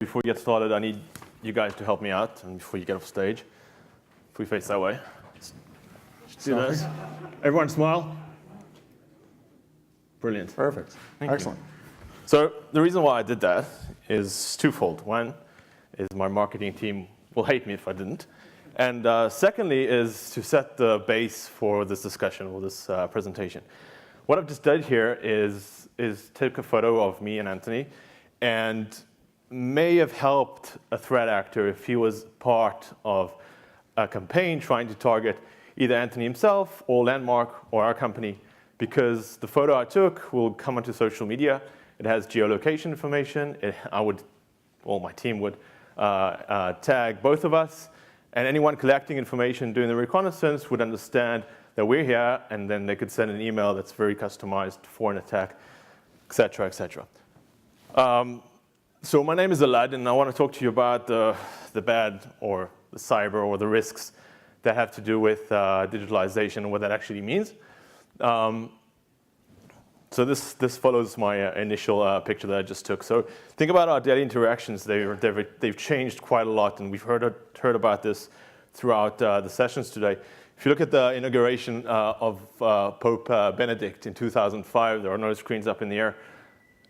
Before we get started, I need you guys to help me out, and before you get off stage, if we face that way, let's do this. Everyone smile. Brilliant. Perfect. Excellent. So the reason why I did that is twofold. One is my marketing team will hate me if I didn't. And secondly is to set the base for this discussion or this presentation. What I've just done here is take a photo of me and Anthony, and may have helped a threat actor if he was part of a campaign trying to target either Anthony himself or Landmark or our company, because the photo I took will come onto social media. It has geolocation information. My team would tag both of us, and anyone collecting information doing the reconnaissance would understand that we're here, and then they could send an email that's very customized for an attack, et cetera, et cetera. So my name is Elad, and I want to talk to you about the bad or the cyber or the risks that have to do with digitalization and what that actually means. So this follows my initial picture that I just took. So think about our daily interactions. They've changed quite a lot, and we've heard about this throughout the sessions today. If you look at the inauguration of Pope Benedict in 2005, there are no screens up in the air.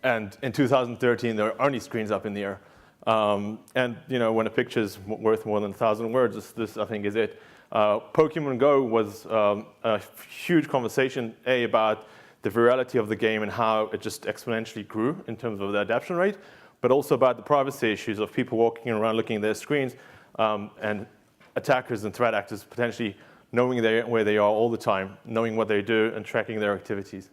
And in 2013, there are only screens up in the air. And when a picture is worth more than 1,000 words, this I think is it. Pokemon Go was a huge conversation, about the virality of the game and how it just exponentially grew in terms of the adoption rate, but also about the privacy issues of people walking around looking at their screens, and attackers and threat actors potentially knowing where they are all the time, knowing what they do, and tracking their activities.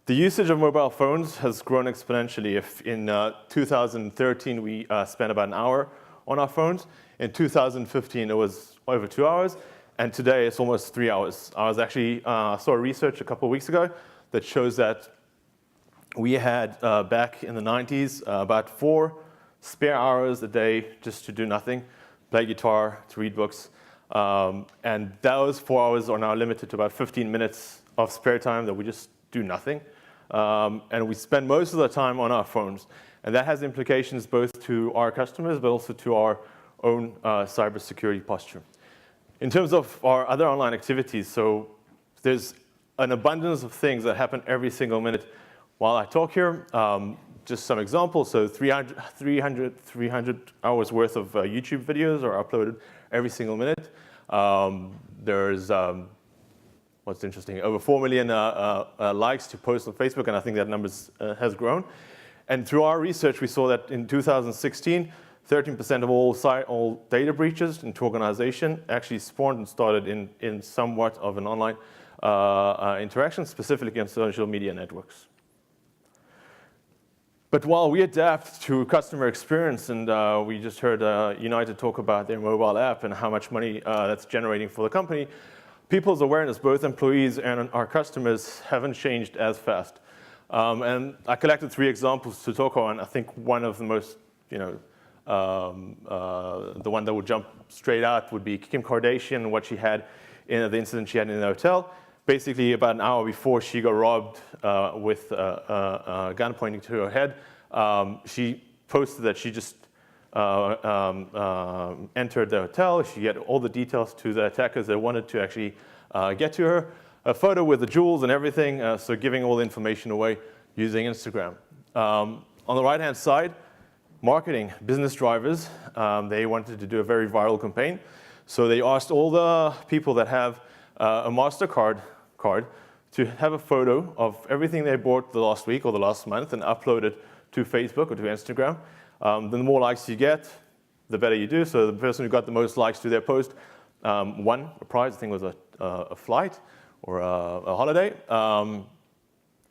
The usage of mobile phones has grown exponentially. If in 2013 we spent about an hour on our phones, in 2015 it was over 2 hours, and today it's almost 3 hours. I saw research a couple of weeks ago that shows that we had back in the 90s about 4 spare hours a day just to do nothing, play guitar, to read books, and those 4 hours are now limited to about 15 minutes of spare time that we just do nothing. And we spend most of the time on our phones. And that has implications both to our customers, but also to our own cybersecurity posture. In terms of our other online activities, so there's an abundance of things that happen every single minute while I talk here. Just some examples. So 300 hours worth of YouTube videos are uploaded every single minute. There's what's interesting, over 4 million likes to posts on Facebook, and I think that number has grown. And through our research, we saw that in 2016, 13% of all data breaches into organization actually spawned and started in somewhat of an online interaction, specifically on social media networks. But while we adapt to customer experience, and we just heard United talk about their mobile app and how much money that's generating for the company, people's awareness, both employees and our customers, haven't changed as fast. And I collected 3 examples to talk on. I think one of the most, the one that would jump straight out would be Kim Kardashian, what she had in the incident she had in the hotel. Basically, about an hour before she got robbed with a gun pointing to her head, she posted that she just entered the hotel. She had all the details to the attackers that wanted to actually get to her. A photo with the jewels and everything, so giving all the information away using Instagram. On the right-hand side, marketing, business drivers, they wanted to do a very viral campaign. So they asked all the people that have a MasterCard card to have a photo of everything they bought the last week or the last month and upload it to Facebook or to Instagram. The more likes you get, the better you do. So the person who got the most likes to their post won a prize. I think it was a flight or a holiday. And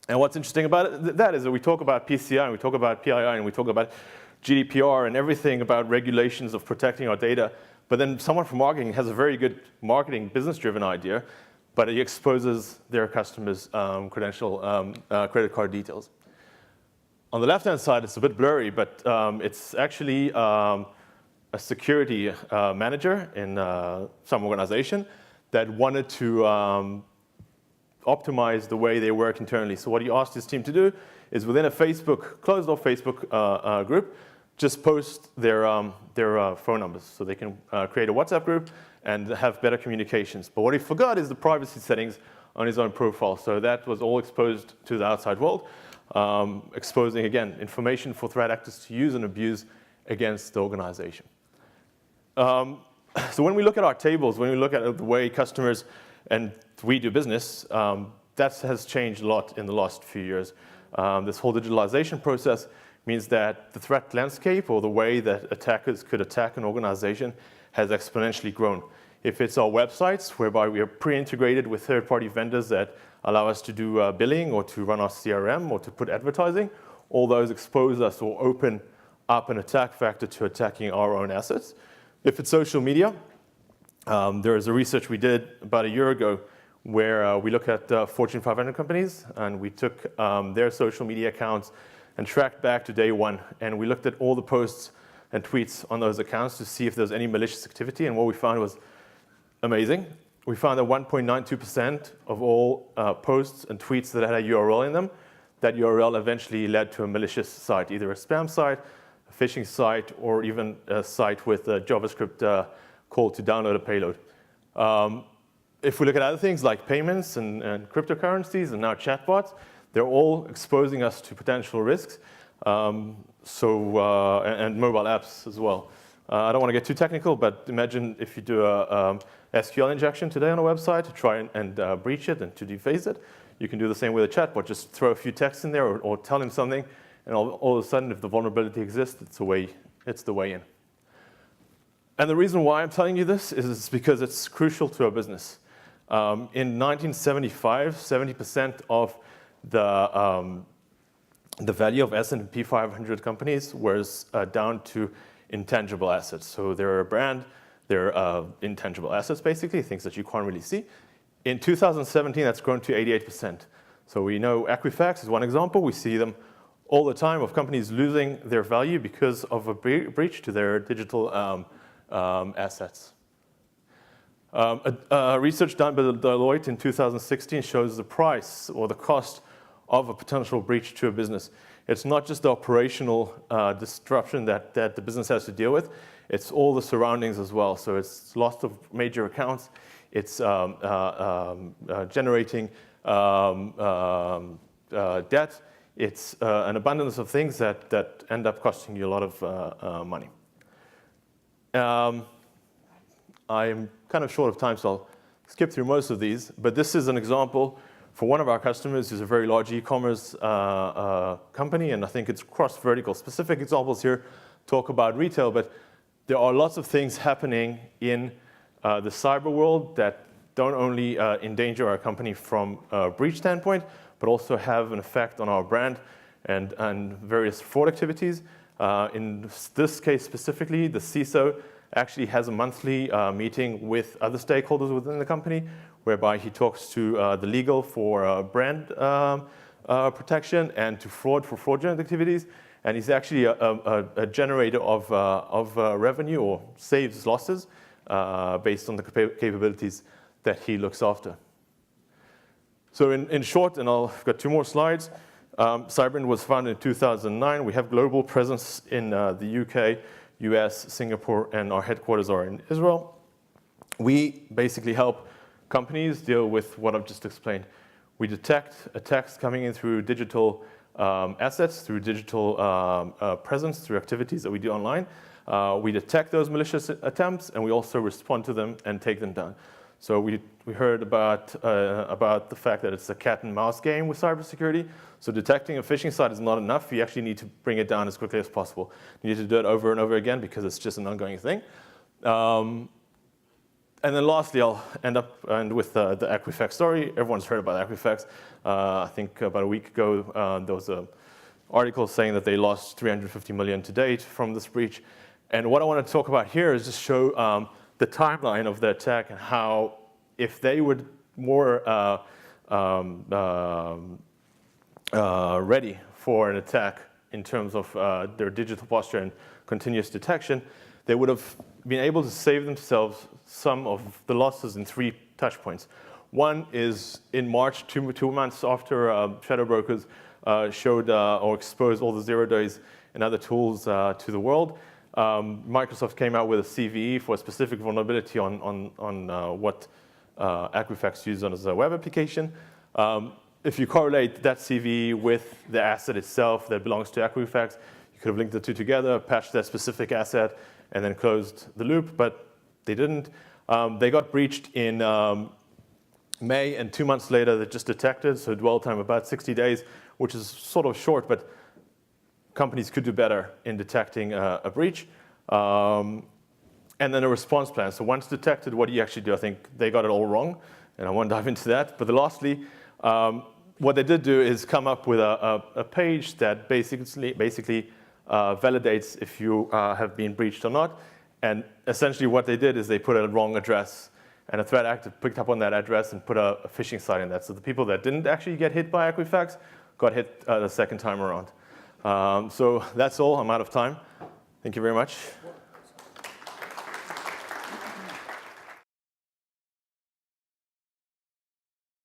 what's interesting about that is that we talk about PCI, and we talk about PII, and we talk about GDPR and everything about regulations of protecting our data. But then someone from marketing has a very good marketing, business-driven idea, but he exposes their customers' credit card details. On the left-hand side, it's a bit blurry, but it's actually a security manager in some organization that wanted to optimize the way they work internally. So what he asked his team to do is within a closed-off Facebook group, just post their phone numbers. So they can create a WhatsApp group and have better communications. But what he forgot is the privacy settings on his own profile. So that was all exposed to the outside world, exposing, again, information for threat actors to use and abuse against the organization. So when we look at our tables, when we look at the way customers and we do business, that has changed a lot in the last few years. This whole digitalization process means that the threat landscape, or the way that attackers could attack an organization, has exponentially grown. If it's our websites, whereby we are pre-integrated with third-party vendors that allow us to do billing or to run our CRM or to put advertising, all those expose us or open up an attack vector to attacking our own assets. If it's social media, there is a research we did about a year ago where we look at Fortune 500 companies, and we took their social media accounts and tracked back to day one. And we looked at all the posts and tweets on those accounts to see if there was any malicious activity. And what we found was amazing. We found that 1.92% of all posts and tweets that had a URL in them, that URL eventually led to a malicious site, either a spam site, a phishing site, or even a site with a JavaScript call to download a payload. If we look at other things like payments and cryptocurrencies and now chatbots, they're all exposing us to potential risks, and mobile apps as well. I don't want to get too technical, but imagine if you do a SQL injection today on a website to try and breach it and to deface it. You can do the same with a chatbot. Just throw a few texts in there or tell him something, and all of a sudden, if the vulnerability exists, it's the way in. And the reason why I'm telling you this is because it's crucial to our business. In 1975, 70% of the value of S&P 500 companies was down to intangible assets. So they're a brand, they're intangible assets, basically, things that you can't really see. In 2017, that's grown to 88%. So we know Equifax is one example. We see them all the time of companies losing their value because of a breach to their digital assets. Research done by Deloitte in 2016 shows the price or the cost of a potential breach to a business. It's not just the operational disruption that the business has to deal with, it's all the surroundings as well. So it's loss of major accounts, it's generating debt, it's an abundance of things that end up costing you a lot of money. I'm kind of short of time, so I'll skip through most of these, but this is an example for one of our customers who's a very large e-commerce company, and I think it's cross-vertical. Specific examples here talk about retail, but there are lots of things happening in the cyber world that don't only endanger our company from a breach standpoint, but also have an effect on our brand and various fraud activities. In this case specifically, the CISO actually has a monthly meeting with other stakeholders within the company, whereby he talks to the legal for brand protection and to fraud for fraudulent activities. And he's actually a generator of revenue or saves losses based on the capabilities that he looks after. So in short, and I've got 2 more slides, CyberInt was founded in 2009. We have global presence in the UK, US, Singapore, and our headquarters are in Israel. We basically help companies deal with what I've just explained. We detect attacks coming in through digital assets, through digital presence, through activities that we do online. We detect those malicious attempts, and we also respond to them and take them down. So we heard about the fact that it's a cat and mouse game with cybersecurity. So detecting a phishing site is not enough. You actually need to bring it down as quickly as possible. You need to do it over and over again because it's just an ongoing thing. And then lastly, I'll end with the Equifax story. Everyone's heard about Equifax. I think about a week ago, there was an article saying that they lost $350 million to date from this breach. And what I want to talk about here is just show the timeline of the attack and how, if they were more ready for an attack in terms of their digital posture and continuous detection, they would have been able to save themselves some of the losses in 3 touch points. One is in March, 2 months after shadow brokers showed or exposed all the 0 days and other tools to the world. Microsoft came out with a CVE for a specific vulnerability on what Equifax used as a web application. If you correlate that CVE with the asset itself that belongs to Equifax, you could have linked the two together, patched that specific asset, and then closed the loop, but they didn't. They got breached in May, and 2 months later, they just detected, so dwell time about 60 days, which is sort of short, but companies could do better in detecting a breach. And then a response plan. So once detected, what do you actually do? I think they got it all wrong, and I won't dive into that. But lastly, what they did do is come up with a page that basically validates if you have been breached or not. And essentially what they did is they put a wrong address, and a threat actor picked up on that address and put a phishing site in that. So the people that didn't actually get hit by Equifax got hit the second time around. So that's all. I'm out of time. Thank you very much.